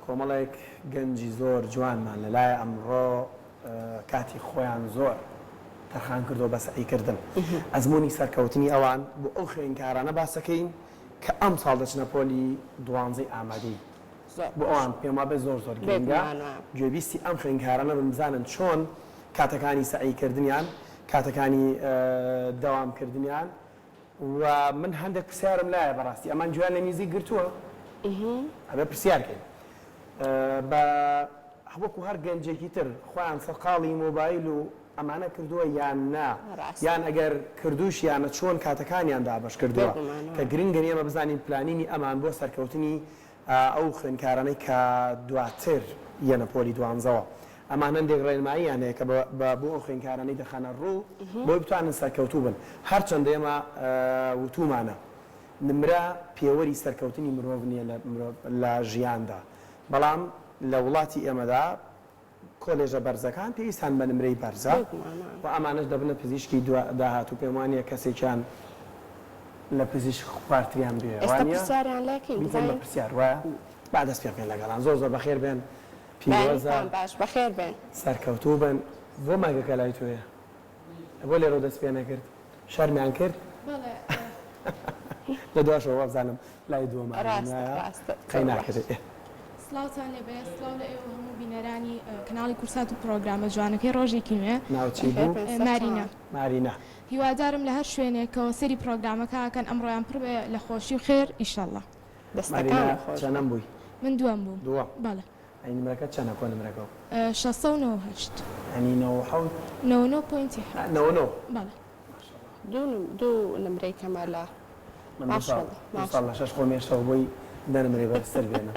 کۆمەڵێک گەنجی زۆر جوانمان لەلایە ئەمڕۆ کاتی خۆیان زۆر تەرخان کردو بە سعیکردن ئەزمموی سەرکەوتنی ئەوان بۆ ئەو خوێنکارانە باسەکەین کە ئەم ساڵ دەچنە پۆلی دوانزەی ئامادەی بۆ ئەوان پێما بێ زۆر زۆر گرنگە گوێبیستی ئەم خوێنکارانە بمزانن چۆن کاتەکانی سعیکردنیان کاتەکانی دەوامکردنیان و من هەندێک پرسیارم لایە بەڕاستی ئەمان گویان لە میزی گرتووە ئەبێ پرسیارکەین بە وەکو هەر گەنجێکی تر خۆیان سەرقاڵی مۆبایل و ئەمانە کردووە یان نا یان ئەگەر کردوش یانە چۆن کاتەکانیان دابش کردووە کە گرنگە ئێمە بزانین پلانینی ئەمان بۆ سەرکەوتنی ئەو خوێنکارانەی کە دواتر یەنە پۆلی دوانزەوە ئەمان هەندێک ڕێنماییان هەیە کە بۆ ئەو خوێنکارانەی دەخەنە ڕوو بۆی بتوانن سەرکەوتوو بن هەرچەندە ئێمە وتومانە نمرە پێوەری سەرکەوتنی مرۆڤ نییە لە ژیاندا بەڵام لە وڵاتی ئێمەدا کۆلێژە بەرزەکان پێویستان بە نمرەی بەرزە و ئەمانش دەبنە پزیشکی داهات و پێم وانە کەسێکیان لە پزیشک خواردیان بێ پرسیار وایە با دەست پێ بکەن لەگەڵان زۆر زۆر بەخێر بێن پیرۆزە بەخێر بێن سەرکەوتوو بن بۆ ماگەکە لای تۆیە بۆ لێرە دەست پێ نەکرد شەرمیان کرد لە دواشەوە بزانم لای دووەمان قەی ناکرێت سلااوان لێ بێ سلااو لە ئێوە هەموو بینەرانی کەناڵی کورسات و پرۆگرامە جوانەکەی ڕۆژێکی نوێ ناوچی بوو مارینە هیوادارم لە هەر شوێنێکەوە سەری پرۆگرامەکەکەن ئەمڕۆیان پڕ بێ لە خۆشی و خێر ئیشەڵڵا چەنەم بووی من دووەم بووم دووەم بەڵێ ئەی نمرەکە چەنە کۆ نمرەکەەوە 698 ئەنی 99 بەڵێ دوو نمرەی کەمەلا لە شەش خۆمێشەوە بۆی دەنمرێ بەسەر بێنە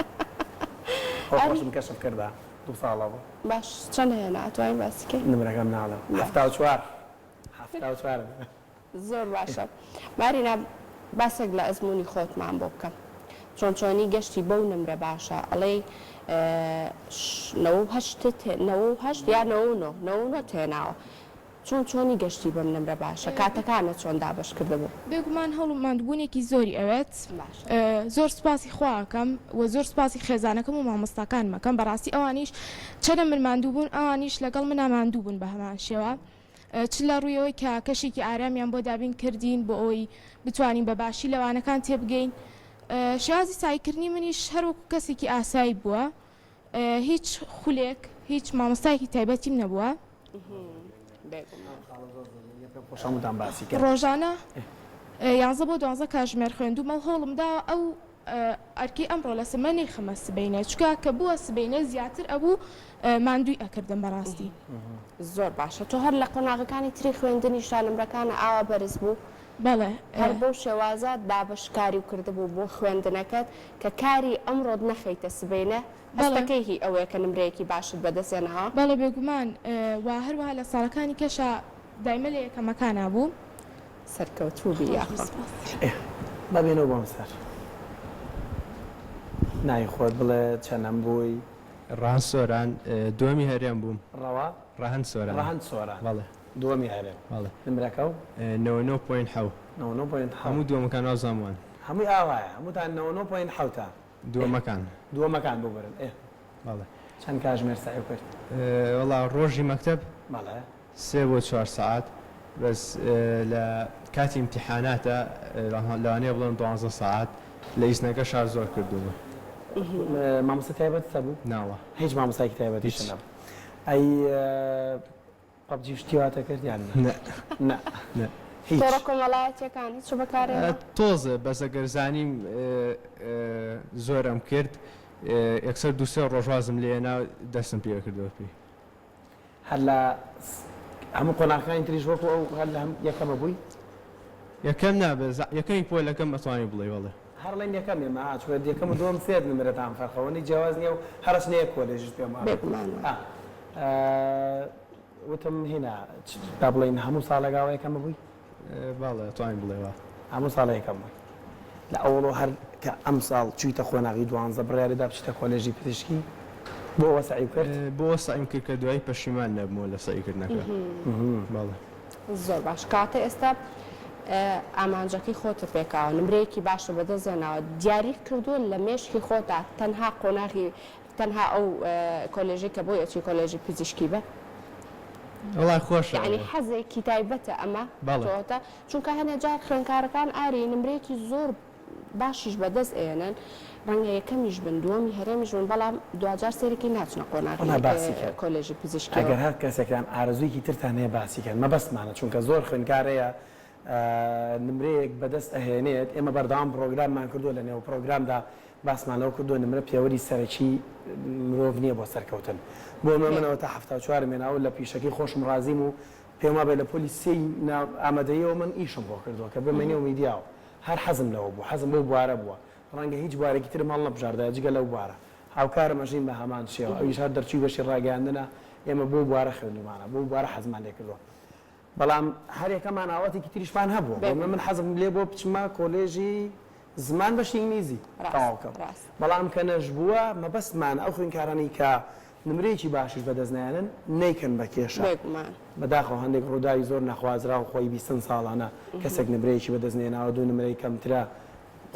خۆشم کەشف کردا دوو ساڵە بوو باش چەند هەیە ناتوانین باسیکەین نمرەکەم ناڵە 74 زۆر باشە مارینا باسێک لە ئەزمموی خۆتمان بۆ بکەم چۆن چۆنی گەشتی بەو نمرە باشە ئەڵێ 98 یا 99 تێناوە چۆن چۆنی گەشتی بەم نمرە باشە کاتەکانە چۆن دابش کردبوو بێگومان هەوڵماندبوونێکی زۆری ئەوێت زۆر سپاسی خواکەم و زۆر سپاسی خێزانەکەم و مامۆستاکان مەکەم بەڕاستی ئەوانیش چەنە من ماندوو بوون ئەوانیش لەگەڵ منە ماندوو بوون بە هەمان شێوە چ لە ڕوویەوەی کە کەشێکی ئارامیان بۆ دابین کردین بۆ ئەوی بتوانین بە باشی لەوانەکان تێبگەین شێوازی سایکردنی منیش هەروەکو کەسێکی ئاسایی بووە هیچ خولێک هیچ مامۆستایەکی تایبەتیم نەبووە ڕۆژانە 11 بۆ 12 کاتژمێر خوێندومە و هەوڵمدا ئەو ئەرکی ئەمڕۆ لە سمەنی خەمە سبەینە چکە کە بووە سبەینە زیاتر ئەبوو ماندووی ئەکردم بەڕاستی زۆر باشە تۆ هەر لە قۆناغەکانی تری خوێندنی شانمرەکانە ئاوا بەرز بوو بەڵێ هەر بۆ شێوازە دابشکاری و کردبوو بۆ خوێندنەکەت کە کاری ئەمڕۆت نەخەیتە سبەینە هەستەکەی هی ئەوەیە کە نمرەیەکی باشت بەدەستێنەوە بەڵێ بێگومان وا هەروەها لە ساڵەکانی کەشە دایمە لە یەکەمەکانە بوو سەرکەوتوو بیاخە بابێنەوە بۆم سەر نای خۆت بڵێ چەندەم بووی ڕاهەن سۆران دووەمی هەرێم بووم ڕاهەن سۆران بەڵێ دووەمی هەرێم نمرەکە و 99.7 هەموو دووەمەکان ئازاموان هەمووی ئاوایە هەمووتان 99.7 دووەمەکان بۆ برن بەڵێ چەند کاتژمێر سعی کرد وەڵا ڕۆژی مەکتەب بەڵێ 3 بۆ 4 ساعات بەس لە کاتی امتحاناتە لەوانەیە بڵێن 12 ساعات لە ئیسنەکە شار زۆر کردووە مامۆستا تایبەت هەبوو ناوە هیچ مامۆستایەکی تایبەتیش نەبوو ئەی پەبجی شتیواتە کردیان تۆڕە کۆمەڵایەتیەکان هیچ بەکارێ تۆزە بەس ئەگەر زانیم زۆرم کرد یەکسەر دووسێ ڕۆژوازم لێنا دەستم پێ کردەوە پێی هەر لە هەموو قۆناغەکانی تریش وەکو ئەو هەر لە هەم یەکەمە بووی یەکەم نابێ یەکەمی پۆلەکەم ئەتوانی بڵێ وەڵێ هەر لەن یەکەم ێمە چێت یەکەم و دووەم سێر نمرەتان فەرخەوەنی جیاواز نییە و هەرش نییە کۆلێژش پێم وتم هێنا با بڵین هەموو ساڵێکاوە یەکەمە بووی باڵێ توانین بڵێەوە هەموو ساڵە یەکەم بووی لە ئەوڵۆ هەر کە ئەم ساڵ چوویتە خۆناغی 12 بڕیارەدا بچیتە کۆلێژی پزیشکی بۆ ئەوە سعی کرد بۆ سعیم کرد کە دوای پەشیمان نەبمەوە لە سعیکردنەکە باڵێ زۆر باش کاتە ئێستا ئامانجەکەی خۆتە پێکاوە نمرەیەکی باشە بەدەستێناوە دیاری کردووە لە مێشکی خۆتا تەنها قۆناغی تەنها ئەو کۆلێژی کە بۆ یەکی کۆلێژی پزیشکی بە وڵای خۆش یعنی حەزێکی تایبەتە ئەمە تۆتە چونکە هەنێ جار خوێنکارەکان ئاری نمرەیەکی زۆر باشیش بەدەست ئێنن ڕەنگە یەکەمیش بن دووەمی هەرێمیش بن بەڵام دوجار سێرەکی ناچنە قۆناغی کۆلێژی پزیشکی ئەگەر هەر کەسێکیان ئارەزوویکی ترتان هەیە باسیکەن مەبەستمانە چونکە زۆر خوێنکارەیە نمرەیەک بەدەست ئەهێنێت ئێمە بەردەوام پرۆگراممان کردو لە نێو پرۆگرامدا باسمان لەو کردو نمرە پێوەری سەرەکی مرۆڤ نییە بۆ سەرکەوتن بۆ منەوە تا 74 مێناوە لە پیشەکەی خۆشم ڕازیم و پێم وابێ لە پۆلیسی ئامادەیەوە من ئیشم بۆ کردووە کە بمێنێ و میدیاوە هەر حەزم لەوە بوو حەزم بۆ بوارە بووە ڕەنگە هیچ بوارێکی تر ماڵ نەبژاردە جگە لەو بوارە هاوکارە مەژین بە هەمان شێوە ئەویش هەر دەرچوی بەشی ڕاگەاندنە ئێمە بۆ بوارە خوێندومانە بۆ بوارە حەزمان لێ کردووە بەڵام هەرێکەمان ئاواتێکی تریشمان هەبووە من حەزم لێ بۆ بچمە کۆلێژی زمان بەشی ئینگلیزی تەواوکەم بەڵام کە نەش بووە مەبەستمان ئەو خوێنکارانی کە نمرەیەکی باشیش بەدەستنیانن نەیکەن بە کێشە بەداخەوە هەندێک ڕووداوی زۆر نەخوازرا و خۆی 20 ساڵانە کەسێک نمرەیەکی بەدەستنێناوە دوو نمرەی کەمترە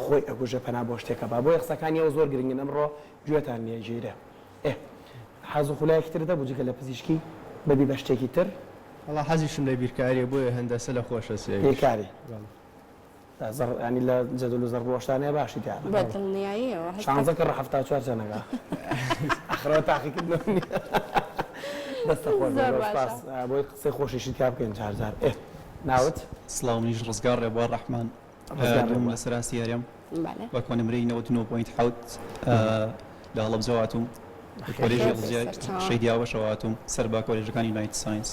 خۆی ئەگوژە پەنا بۆ شتێکە با بۆی قسەکانیەوە زۆر گرنگن ئەمڕۆ گوێتان نێژیرە حەز و خولایەکی تر دەبوو جگە لە پزیشکی بەبی بە شتێکی تر وڵا حەزیشم لە بیرکاریە بۆیە هەندەسە لە خۆشە بیرکاری ینی لە جەدول و زەربۆشتانەیە باشی دیان بەدڵنیاییەوە شانزەکە ڕە 74 چەنەگا ئەخرەوە تاقیکردنی دەستە خۆش بۆی قسەی خۆشیشی کا بکەین جارجار ناوت سڵاو منیش ڕزگار ڕێبوار ڕەحمان لە سەراسی هەرێم بە کۆنمرەی 99.7 لە هەڵەبجەواتوم کۆلێژی شەیدیاوەشەواتوم سەر با کۆلێژەکانی یونایتد ساینس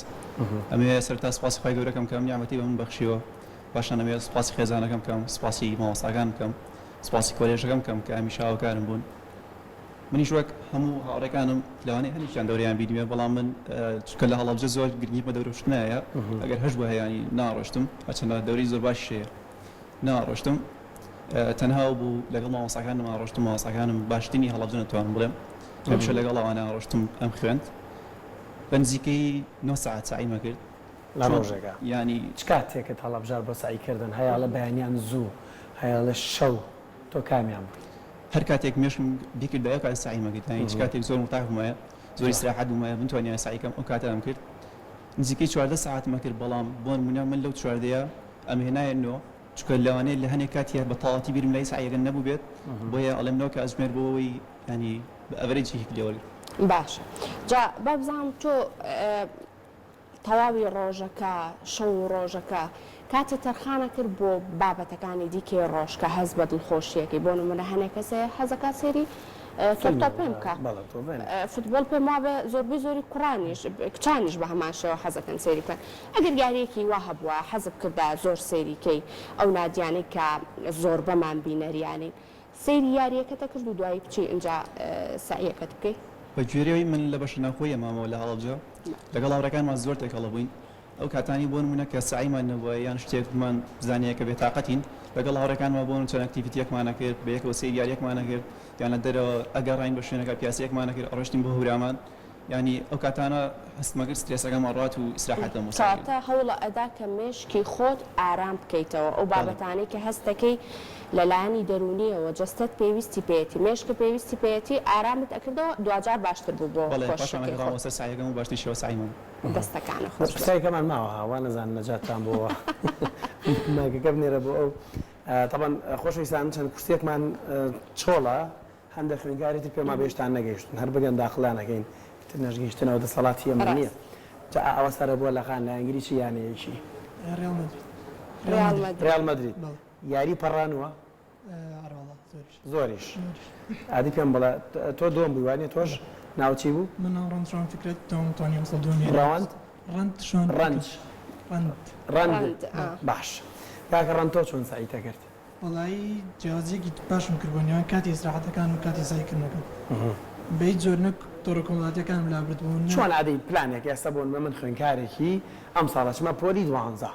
ئەمێ سەرتا سپاسی خۆی گەورەکەم کەم نیامەتی بە من بەخشیوە باشە نەمێ سپاسی خێزانەکەم کەم سپاسی مامۆستاکان بکەم سپاسی کۆلێژەکەم کەم کە هەمیشە هاوکارم بوون منیش وەک هەموو هاوڕێکانم لەوانەیە هەندێکیان دەوریان بیدوێ بەڵام من چکە لە هەڵەبجە زۆر گرنگی بە دەورۆشتنایە ئەگەر هەش بە هەیانی ناڕۆشتم هەچەندە دەوری زۆر باششەیە ناڕۆشتم تەنها بوو لەگەڵ مامۆستاکانم ڕۆشتم مامۆستاکانم باشترینی هەڵەبجە نەتوانم بڵێم هەمیشە لەگەڵ ئەوانە ڕۆشتم ئەم خوێند بە نزیکەی 9 ساعت سعیمە کرد لە ڕۆژێکە ینی چ کاتێکت هەڵەبژار بۆ سعیکردن هەیە لە بەیانیان زوو هەیە لە شەو تۆ کامیان بوو هەر کاتێک مێشم بیکرد بە کات سعیمە کرد هیچ کاتێک زۆر متاق بوومایە زۆر استراحەت بوومایە بتوانیان سعیکەم ئەو کاتەم کرد نزیکەی 14 ساعتمە کرد بەڵام بۆ نمونە من لەو 14 ئەم هێنایەنەوە چکە لەوانەیە لە هەنێک کاتیە بە تەواتی بیرم لای سعیەکەن نەبوو بێت بۆیە ئەڵێمنەوە کە ئەزمێر بۆەوەی ینی بە ئەڤرێجی لێوەرگ باشە جا با بزانم تۆ تەواوی ڕۆژەکە شەو ڕۆژەکە کاتێ تەرخانە کرد بۆ بابەتەکانی دیکەی ڕۆژ کە هەز بە دڵخۆشیەکەی بۆ نمونە هەنێک کەسێ حەزەکە سێری تۆپتۆ پێم بکە فوتبۆل پێم وابێ زۆربەی زۆری کوڕانیش کچانیش بە هەمان شێوە حەزەکەن سێری بکەن ئەگەر یاریەکی وا هەبووە حەزب کردا زۆر سێریکەی ئەو نادیانەی کە زۆر بەمان بینەریانین سەیری یاریەکەتە کرد و دوایی بچی اینجا سعیەکەت بکەیت بە گوێرەوەی من لە بەشە ناوخۆیە مامەوە لە هەڵەبجە لەگەڵ هاوڕێکانمان زۆر تێکەڵە بووین ئەو کاتانی بۆ نمونە کە سعیمان نەبووە یان شتێکمان بزانەیە کە بێتاقەتین لەگەڵ هاوڕێکانمان بۆن چەند ئەکتیڤیتیەکمانە کرد بە یەکەوە سەیری یاریەکمانە کرد یان لە دەرەوە ئەگەڕین بە شوێنەکە پیاسەیەکمانە کرد ئەڕۆشتین بۆ هورامان ینی ئەو کاتانە هەستمەگرت سترێسەکەمان ڕات و ئیسراحەتە کاتە هەوڵە ئەدا کە مێشکی خۆت ئارام بکەیتەوە ئەو بابەتانەی کە هەستەکەی لەلایەنی دەرونیەوە جەستت پێویستی پێێتی مێشکە پێویستی پێێتی ئارامت ئەکردەوە دوجار باشتر بوو بۆ خۆشەکەی سایەکەم و باشتی شێوە سایمە دەستەکانە خۆش قسەیەکەمان ماوە هاوا نەزان نەجاتتان بۆەوە ماگەکە بنێرە بۆ ئەو طبعا خۆشەویستان چەند کورسێکمان چۆڵە هەندێک خوێنکاریتی پێما بێشتان نەگەیشتن هەر بگەن داخلانەکەین نەژگەیشتنەوە دەسەڵاتی ئەمە نییە ئەوە سەرە بۆ لەخان لە ئەنگلیسی یانەیەکی ڕیال مەدرید یاری پەڕانوە زۆریش عادی پێم بڵێ تۆ دۆم بووی وانێ تۆش ناوچی بوو من ڕەنجڕان فکرێت دۆمتوانیم سەدۆنی ڕەند باش کاکە ڕەن تۆ چۆن سعیتە کرد وەڵایی جیازێکی باشم کردبوونیان کاتی ئیسراحەتەکان و کاتی سایکردنەکەم بەیت زۆر نەک تۆڕە کۆمەڵاتیەکانم لابردبوون چۆن عادی پلانێک ئێستا بۆن من خوێنکارێکی ئەم ساڵەچمە پۆلی 12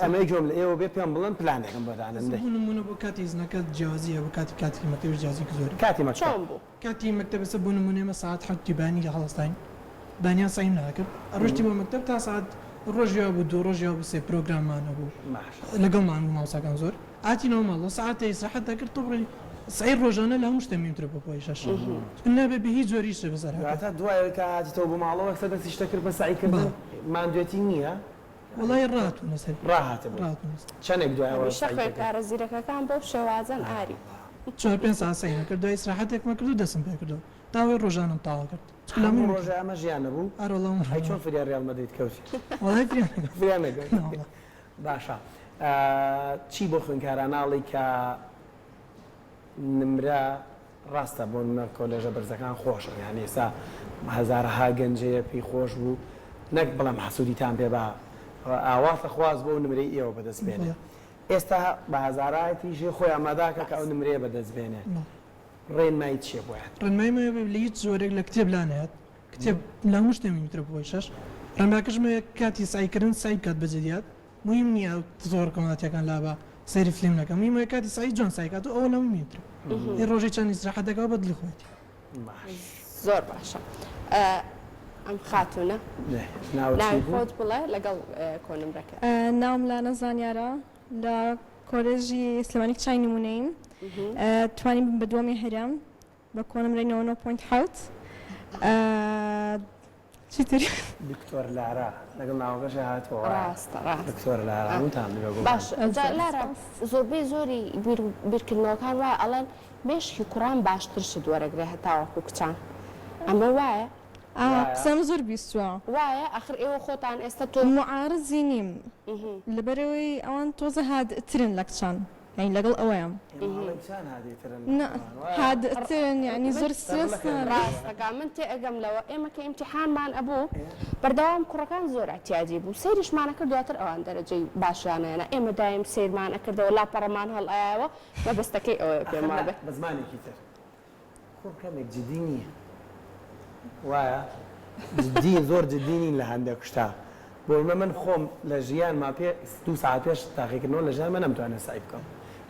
ئەمە گۆم لە ئێوە بێ پێم بڵن پلانێکم بەدانم نمونە بۆ کاتی زنەکەت جیازیە بۆ کاتی مەکتەبی جیازی زۆر کاتی مە کاتی مەکتەبەسە بۆ نمونێمە ساعت حوتی بانی لە هەڵستین بانیان سایم ناکرد ئەڕۆشتی بۆ مەکتەب تا ساعت ڕۆژیا بوو دو ڕۆژیا بوو سێ پرۆگرامانە بوو لەگەڵمان بوو ماوساکان زۆر ئاتینەوە ماڵەوە ساعتە ئیسراحەت دەکرد تۆڕی سعی ڕۆژانە لە هەموو شتە میترە بۆ پۆی شەش نابێ بە هیچ زۆریشە بەسەر تا دوایەوە کە هاتیتەوە بۆ ماڵەوە سەر دەستی شتە کرد بە سعیکردن ماندوێتی نییە وڵای ڕاتوونە سەر ڕاهاتە چەندێک دوایەوە شەخێ کارە زیرەکەکان بۆ شێوازن ئاری 4-5 ساعت سعی کرد دوای ئیسراحەتێکمە کرد و دەستم پێ کردەوە تاوەی ڕۆژانم تاوا کرد هەموو ڕۆژە ئەمە ژیانە بوو ئەرۆڵام چۆن فریار ڕیال مەدریت کەوتی وڵای فریان نەگەوت باشە چی بۆ خوێندکاراناڵی کە نمرە ڕاستە بۆ نمە کۆلێژە بەرزەکان خۆشن یان ئێستا هەزارها گەنجەیە پێی خۆش بوو نەک بەڵام حەسوودیتان پێ بە ئاواتە خواز بۆ نمرەی ئێوە بەدەست بێنێ ئێستا بە هەزارایەتیژێ خۆی ئاماداکە کە ئەو نمرەیە بەدەست بێنێ ڕێنمایی چیە بۆیان ڕێنمایمە لە هیچ زۆرێک لە کتێب لانێت کتێب لە هەموو شتێ میترە بۆی شەش ڕێنماکەشمە کاتی سایکردن سای بکات بەجددیات مهم نییە زۆر کۆمەڵاتیەکان لابا سەیری فلیم نەکەم میمە کاتی سای جۆن سایکات و ئەوە لەمە میتر ی ڕۆژی چەند ئیسراحەت دەکەوە بەدڵی خۆیتی زۆر باشە ئەم خاتونە ناوی خۆت بڵێ لەگەڵ کۆنمرەکە ناوم لانە زانیارە لە کۆلێژی سلێمانی کچای نمونەییم توانیم بە دووەمی هەرێم بە کۆنمرەی 9.7 چیتر دکتۆر لارا لەگەڵ ناوەکەش هاتەوە ڕاستە ڕاست دکتۆر لارا هەمووتان باش لارا زۆربەی زۆری بیرکردنەوەکان وایە ئەڵەن مێشکی کوڕان باشترشت وەرەگرێ هەتاوەکو کچان ئەمە وایە قسەم زۆر بیستووە وایە ئەخر ئێوە خۆتان ئێستا تۆ معارضی نیم لەبەرەوەی ئەوان تۆزە هادترن لە کچان یعنی لەگەڵ ئەوەیە هادترن یعنی زۆر سترس ڕاستەکە من تێ ئەگەم لەوە ئێمە کە ئیمتیحانمان ئەبوو بەردەوام کوڕەکان زۆر احتیاجی بوو سەیریشمانە کرد دواتر ئەوان دەرەجەی باشیانەیە ئێمە دایم سیرمانە کردەوە لاپەڕەمان هەڵئایەوە مەبەستەکەی ئەوەیە پێما بێت بە زمانێکی تر کوڕکەمێک جدی نییە وایە جدی زۆر جدی نین لە هەندێک شتا بۆ من خۆم لە ژیانما پێ 2 ساعت پێش تاقیکردنەوە لە ژیانمە نەمتوانێت سعی بکەم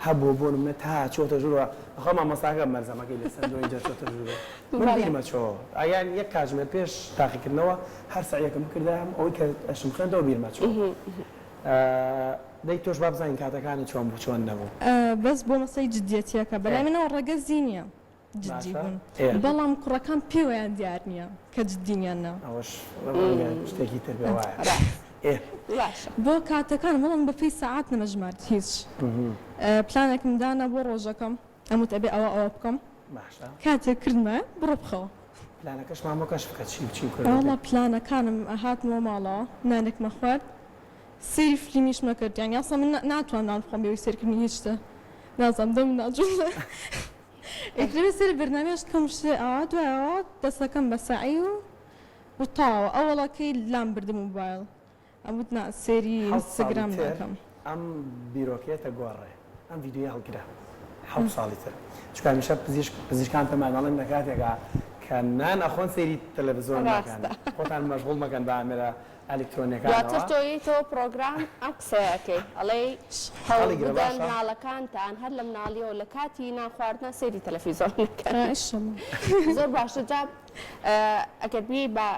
هەبوو بۆ منە تا چۆتە ژوورەوە ئەخۆ مامۆستاکە مەرزەمەکەی لەسەر دوێنجە چۆتە ژوورەوە من بیرمە چۆ ئەیان یەک کاتژمێر پێش تاقیکردنەوە هەر سعیەکەم کردم ئەوەی کە ئەشم خوێندەوە بیرمە چۆ دەی تۆش با بزانین کاتەکانی چۆن بوو چۆن نەبوو بەس بۆ مەسەی جددیەتیەکە بەلای منەوە ڕێگە زیینە جددی بوون بەڵام کوڕەکان پێوەیان دیار نییە کە جددینیانە ئەوەش شتێکی تر پێ وایە بۆ کاتەکان بەڵام بەپی ساعات نەمەژمارد هیچ پلانێکم دانا بۆ ڕۆژەکەم ئەموت ئەبێ ئەوە بکەم کاتێک کردمە بڕۆ بخەوە پلانەکەش مامۆکەش بکە چی وڵا پلانەکانم هاتمەوە ماڵەوە نانێکمە خوارد سری فلیمیش مەکرد یان یاسا من ناتوانم بخۆم بێەوەی سەرکردنی هیچ شتە نازانم دەم ناجوڵە ئەکرێ سەر بەرنامێش کەم شتێ ئاوا دوایەوە دەستەکەم بە سعی و تاوە ئەوڵەکەی لام بردم موبایل ئەموت سێری ئینستاگرام ناکەم ئەم بیرۆکێتە گۆڕێ ئەم ڤیدیۆی هەڵگرا 7 ساڵی تر چکە هەمیشە پزیشکان پێمانەڵێن لە کاتێکا کە نان ئەخۆن سەیری تەلەڤیزۆن ناکەن خۆتان مەشغوڵ مەکەن بە ئامێرە ئەلکترۆنیەکانەوە دواتر تۆیتەوە پرۆگرام ئەم قسەیەکەی ئەڵێ هەڵبدەن مناڵەکانتان هەر لە مناڵیەوە لە کاتی نان خواردنە سەیری تەلەڤیزۆن زۆر باشە جا ئەگەر بی بە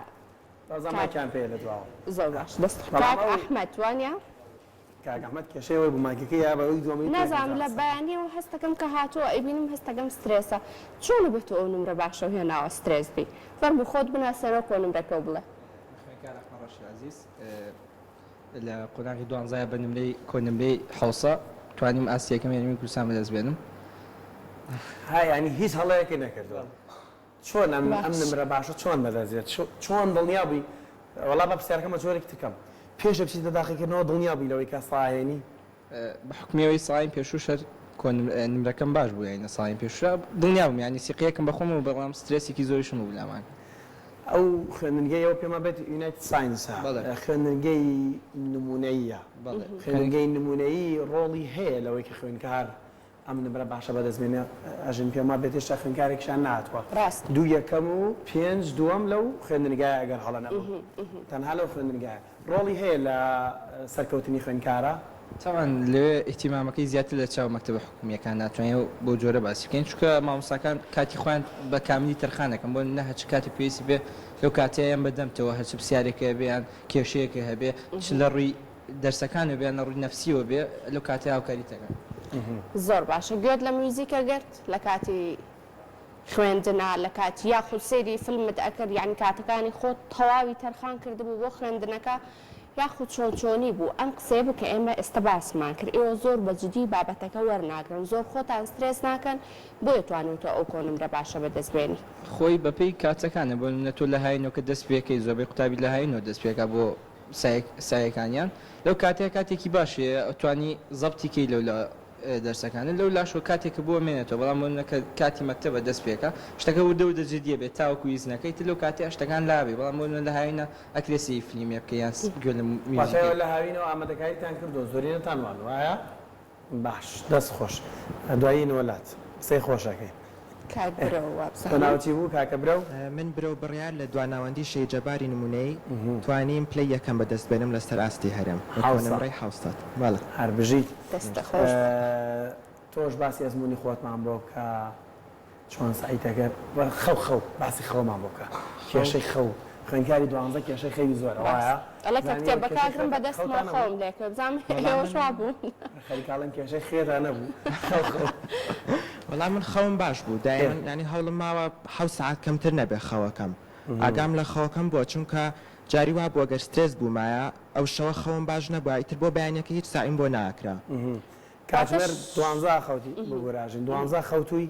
زەمانێکیان پێ لە دواوە زۆر باش دەست کاک ئەحمەد وانە کاک ئەحمەد کێشەیەوەی بوو ماگەکەی یا بەوەی دووەمەی نازانم لە بەیانیەوە هەستەکەم کە هاتووە ئەیبینم هەستەکەم سترێسە چۆن بێت ئەو نمرە باشە هێناوە سترێس بی فەرموو خۆت بناسەرەوە کۆ نمرەکە بڵێ عزیز لە قۆناغی دوانزایە بە نمرەی کۆنمرەی حوسە توانیم ئاسیەکەم یعنی کوردستان بەدەست بێنم ها ینی هیچ هەڵەیەکی نەکردووە چۆن ئەم نمرە باشە چۆن بەدەزێت چۆن دڵنیابی وەڵا بە پرسیارەکەمە جۆرێک تکەم پێش بچیتە داخلکردنەوە دڵنیابی لەوەی کە ساهێنی بە حکمیەوەی ساڵین پێشوو نمرەکەم باش بوو یعنی ساڵین پێشوە دڵنیابم ینی سیقیەکەم بەخۆم و بەڵام سترێسێکی زۆریشم بوو لامان ئەو خوێندنگەیەوە پێمە بێت یونایتد ساینسە خوێندنگەی نمونەیە خوێندنگەی نمونەیی ڕۆڵی هەیە لەوەی کە خوێندکار ئەم نمرە باشە بەدەستمێنێ ئەژن پێما بێت هێشتا خوێندکارێکشان ناتوە دوو یەکەم و 5 دووەم لەو خوێندنگایە ئەگەر هەڵە نەبوو تەنها لەو خوێندنگایە ڕۆڵی هەیە لە سەرکەوتنی خوێندکارە طبعا لێ ئیحتیمامەکەی زیاتر لە چاو مەکتەبە حکومیەکان ناتوانێت بۆ جۆرە باسی بکەین چونکە مامۆستاکان کاتی خۆیان بە کاملی تەرخانەکەن بۆ نە هەچ کاتی پێویستی بێ لەو کاتیان بەدەمتەوە هەرچ پرسیارێکە بێیان کێشەیەکە هەبێ چ لە ڕووی دەرسەکانە بێن لە ڕووی نەفسیەوە بێ لەو کاتی هاوکاری تەکەن. زۆر باشە گوێت لە میوزیکە گرت لە کاتی خوێندنە لە کاتی یاخود سەیری فیلمت ئەکرد یعنی کاتەکانی خۆت تەواوی تەرخان کردبوو بۆ خوێندنەکە یاخود چۆنچۆنی بوو ئەم قسەیە بوو کە ئێمە ئێستا باسمان کرد ئێوە زۆر بەجددی بابەتەکە وەرناگرن زۆر خۆتان سترێس ناکەن بۆیە توانیتەوە ئەو کۆنمرە باشە بەدەستبێنی خۆی بەپێی کاتەکانە بۆ نە تۆ لە هاینەوە کە دەست پێکەی زۆربەی قوتابی لە هاینەوە دەست پێکە بۆ سایەکانیان لەو کاتێک کاتێکی باشەیە ئەتوانی زەبتیکەی لەو لە دەرسەکانە لەو لاشۆ کاتێکە بۆ مێنێتەوە بەڵام بۆنەکە کاتی مەکتەبە دەست پێکە شتەکە وردە و دەجددیە بێت تاوەکو ویزنەکەی تر لەو کاتی شتەکان لابێ بەڵام بۆ لە هاینە ئەکرێسی فیلمیە بکە یان گوێ لە میوزیک لە هاوینەوە ئامادەکاریتان کردو زۆرینەتان وان وایە باش دەست خۆش دوایی وڵات قسەی خۆشەکەی ناوچی بوو کاکە برەو من برەو بڕیار لە دواناوەندی شەیجەباری نمونەی توانیم پلی یەکەم بەدەست بێنم لەسەر ئاستی هەرم نمڕی حوستات بەڵێ هەر بژیت تۆش باسی ئەزمموی خۆتمان بۆ کە چۆن سعیتەکە خەو باسی خەومان بۆکە کێشەی خەو خوێنکاری دوانزە کێشەی خەوی زۆر وایە ئەلە کە کتێبەکەگرم بەدەستمەوە خەوم لێکە بزانم ئێوەشوا بوو خەریکاڵم کێشەی خێرا نەبوو وەڵام من خەوم باش بوو دایان ینی هەوڵم ماوە حەوت سەعات کەمتر نەبێ خەوەکەم ئاگام لە خەوەکەم بۆ چونکە جاری وا بۆ گەر سترێس بوومایە ئەو شەوە خەوم باش نەبووە ئیتر بۆ بەیانەکە هیچ سایم بۆ ناکرا کاتژمێر دوانزە خەوتی بگۆراژین دوانزە خەوتووی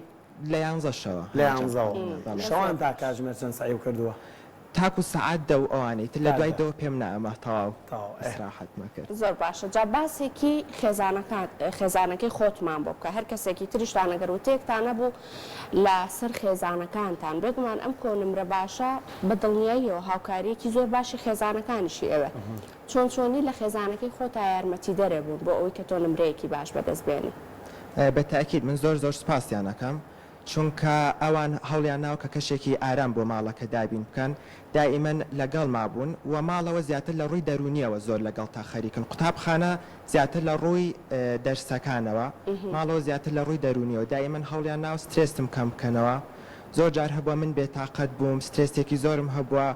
لە یانزە شەوە لە یانزەوە شەوان تا کاتژمێر چەند سعی کردووە تاکو سعات دە و ئەوانەی تر لە دوای دەوە پێم نامە تەواو ئەسراحەت مەکرد زۆر باشە جا باسێکی خێزانەکەی خۆتمان بۆ بکە هەر کەسێکی تریشتانەگەر و تێکتانە بوو لەسەر خێزانەکانتان بگومان ئەم کۆنمرە باشە بە دڵنیاییەوە هاوکاریەکی زۆر باشی خێزانەکانیشی ئەوە چۆنی لە خێزانەکەی خۆتا یارمەتی دەرێ بوون بۆ ئەوەی کە تۆ نمرەیەکی باش بەدەستبێنی بە تاکید من زۆر سپاسیانەکەم چونکە ئەوان هەوڵیان ناو کە کەشێکی ئارام بۆ ماڵەکە دابین بکەن دائیمەن لەگەڵ مابوون و ماڵەوە زیاتر لە ڕووی دەرونیەوە زۆر لەگەڵ تا خەریکن قوتابخانە زیاتر لە ڕووی دەرسەکانەوە ماڵەوە زیاتر لە ڕووی دەرونیەوە دائیمەن هەوڵیان ناو سترێستم کەم بکەنەوە زۆر جار هەبووە من بێتاقەت بووم سترێسێکی زۆرم هەبووە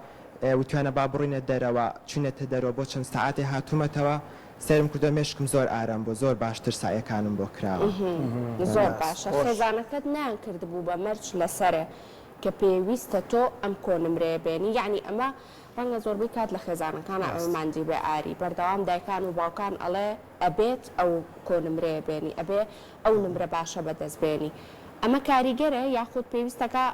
وتوانە با بڕینە دەرەوە چونێتە دەرەوە بۆ چەند سەعاتێ هاتوومەتەوە سرم کردو مێشکم زۆر ئارام بۆ زۆر باشتر سایەکانم بۆ کراوە زۆر باشە خێزانەکەت نیان کردبوو بە مەرج لەسەرێ کە پێویستە تۆ ئەم کۆنمرەیە بێنی یعنی ئەمە ڕەنگە زۆربەی کات لە خێزانەکانە ئەوماندی بێ ئاری بەردەوام دایکان و باوکان ئەڵێ ئەبێت ئەو کۆنمرەیە بێنی ئەبێ ئەو نمرە باشە بەدەستبێنی ئەمە کاریگەرە یاخود پێویستەکە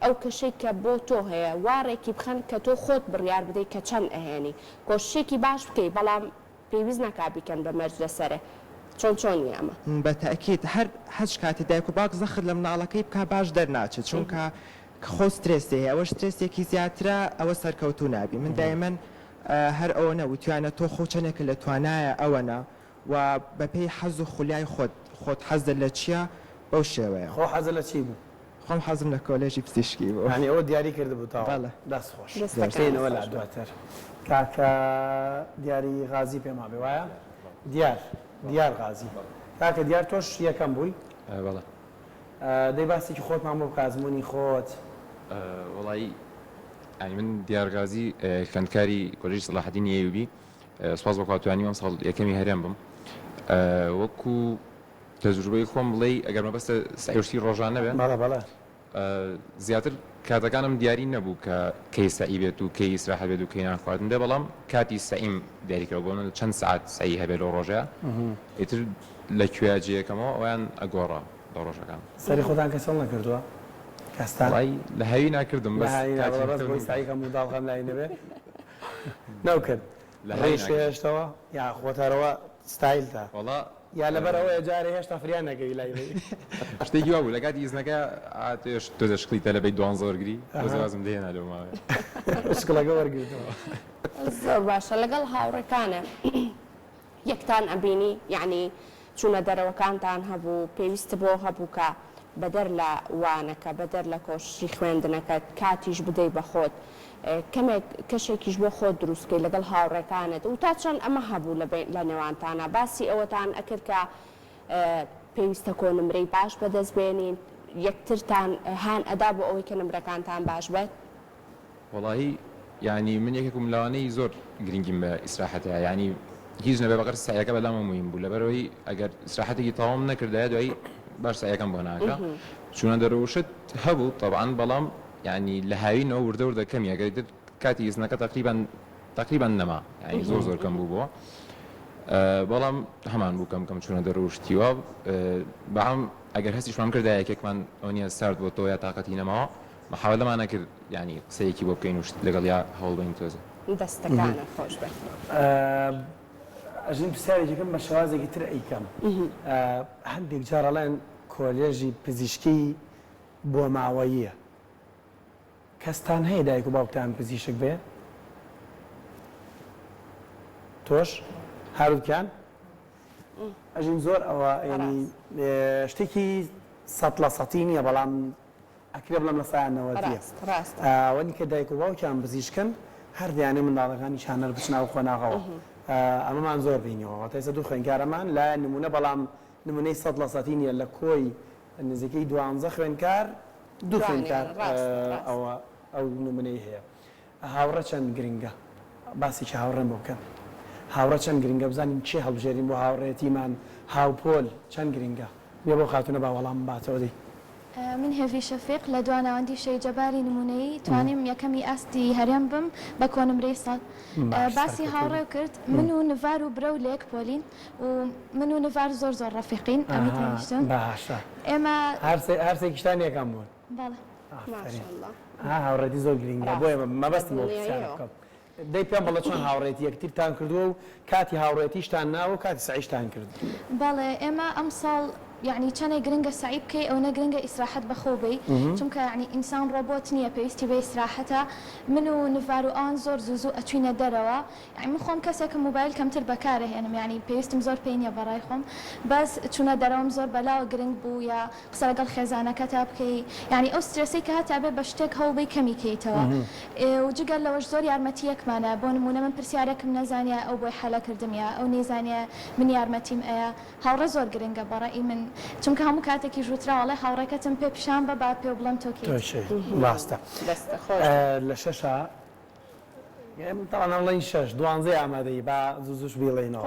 ئەو کەشەی کە بۆ تۆ هەیە وارێکی بخەن کە تۆ خۆت بڕیار بدەیت کە چەند ئەهێنی کۆشتێکی باش بکەی بەڵام پێویست ناکابیکەن بە مەرج لەسەرە چۆنی ئەمە بە تاکید هەر هەچ کاتی دایک و باوک زەخت لە مناڵەکەی بکە باش دەرناچێت چونکە خۆ سترێسی هەیە ئەوە سترێسێکی زیاترە ئەوە سەرکەوتو نابی من دایمەن هەر ئەوە نەوتوانە تۆ خۆچەنێکە لە توانایە ئەوەنە و بەپێی حەز و خولیای خۆت حەزە لە چییە بەو شێوەیە خۆ حەزە لە چی بوو خۆم حەزم لە کۆلێژی پزیشکی بوو هەنی ئەوە دیاری کرد بوو تاوە دەست خۆش دەستێنەوە لە دواتر کاکە دیاری غازی پێما بێ وایە دیار غازی کاکە دیار تۆش یەکەم بووی دەی باسێکی خۆتمان بۆ بکازمموی خۆت وڵی ئەنی من دیارغازی خوێندکاری کۆلێژی سەلاحەدین ئەیوبی سوپاس بە کاتوانی ئەم ساڵ یەکەمی هەرێم بم وەکو تەجروبەی خۆم بڵێ ئەگەر مەبەستە سعیشتی ڕۆژانە بێت زیاتر کاتەکانم دیاری نەبوو کە کەی سعی بێت و کەی ئیسراحە بێت و کەی نانخواردنە بەڵام کاتی سعیم دیاریکەوە بۆ من چەند سعات سعی هەبێت لەو ڕۆژەیە ئیتر لە کوێجیەکەمەوە ئەویان ئەگۆڕە لە ڕۆژەکان سەری خۆتان کەسەڵ نەکردووە کەستان لە هەوی ناکردم بەس سایکەم و داڵغەم لای نەبێ نەوکرد لە هەیشتەوە یا خۆتارەوە ستایلتە یا لەبەرەوەی جارێ هێشتا فریان نەگەوی لای شتێکی وا بوو لە کاتی ئیزنەکە ئاتێش تۆ شکلیتە لە بەی دوان زۆرگری وازم دێنا لەو ماوێ شکڵەکە وەرگرتەوە زۆر باشە لەگەڵ هاوڕێکانە یەکتان ئەبینی یعنی چوونە دەرەوەکانتان هەبوو پێویست بۆ هەبوو کە بەدەر لە وانەکە بەدەر لە کۆشی خوێندنەکە کاتیش بدەی بە خۆت کەمێک کەشێکیش بۆ خۆت دروستکەی لەگەڵ هاوڕێکانت و تا چەند ئەمە هەبوو لە نێوانتانە باسی ئەوەتان ئەکرد کە پێویستە کۆنمرەی باش بەدەست بێنین یەکترتان هان ئەدا بۆ ئەوەی کە نمرەکانتان باش بێت وڵی ینی من یەکێکم لەوانەی زۆر گرنگیم بە ئیسراحەتەیە ینی هیچ نەبێ بەقەر سایەکە بەلامە مهم بوو لەبەرەوەی ئەگەر ئیسراحەتێکی تەواو نەکردایە دوایی باش سایەکەم بۆ ناکە چونە دەرەوشت هەبوو طبعاً بەڵام ینی لە هاوینەوە وردە وردە کەمی ئەگەر کاتی ئیزنەکە تقریبا نەما ینی زۆر کەم بوو بۆ بەڵام هەمان بوو کەم چونە دەڕۆشتیوە بەعام ئەگەر هەستیشمان کردای یەکێکمان ئەو نیە سارد بۆ تۆ یا تااقەتی نەماوە محاولەمان نەکرد ینی قسەیەکی بۆ بکەین وشت لەگەڵ یا هەوڵ بین تۆزە دەستەکانە خۆش بێت ئەژین پرسیارێکەکەم بە شێوازێکی تر ئەیکەم هەندێک جارەڵێن کۆلێژی پزیشکی بۆ ماوەییە کەستان هەیە دایک و باوکتان پزیشک بێ تۆش هەروکان ئەژین زۆر ئەوە ینی شتێکی 100% نییە بەڵام ئەکرێ بڵم لە سایانەوەتیە وەنی کە دایک و باوکیان پزیشکن هەردیانێ منداڵەکانی شانەر بچناو خۆناغەوە ئەمەمان زۆر بینیەوە تایسە دوو خوێنکارەمان لە نمونە بەڵام نمونەی 100% نییە لە کۆی نزیکەی 12 خوێنکار دوو خوێنکار ئەو نمونەی هەیە هاوڕە چەند گرنگە باسێکی هاوڕێن بۆ بکەن هاوڕە چەند گرنگە بزانین چێ هەڵبژێرین بۆ هاوڕێتیمان هاوپۆل چەند گرنگە بێ بۆ خاتونە با وەڵام باتەوە دەی من هێوی شەفیق لە دوانەوەندی شەیجەباری نمونەی توانیم یەکەمی ئاستی هەرێم بم بە کۆنمرەی سەد باسی هاوڕێ کرد من و نڤار و برە و لێک پۆلین و من و نڤار زۆر زۆر ڕەفیقین ئەمی تەنیشتن باشە ئێمە هەرسێکیشتان یەکەم بوون هاوڕێتی زۆر گرنگە بۆ ئێمە مەبەستم بۆ پرسیارە بکەم دەی پێم بەڵە چۆن هاوڕێتی یەکترتان کردووە و کاتی هاوڕێتیشتان ناوە کاتی سعیشتان کرد بەڵێ ئێمە ئەم ساڵ يعني كان جرينجا سعيب كي أو نجرينجا إسراحة بخوبي شمك يعني إنسان روبوت نية بيستي بإسراحتها منو نفارو أنزور زوزو أتوينا دروا يعني مخهم كسك موبايل كم تربكاره يعني بيست مزور بينيا برايخهم بس تونا دروم زور بلا جرينج بويا قصرق الخزانة كتاب كي يعني أسترسي كهتابة بشتك هوبي كمي كي توا وجقال لو زور يارمتيك معنا بون مونا من برسيارك من نزانيا أو بوي حالا كردميا أو نيزانيا من يارمتيم أيا هاو زور جرينجا برائي من چونکە هەموو کاتێکی ژووتراوەڵێ هاوڕێکەتم پێ پیشان بە با پێ بڵم تۆکی ڕاستە لە شەشە تاڵی شەش دوانزەی ئامادەی با زووش بیڵێنەوە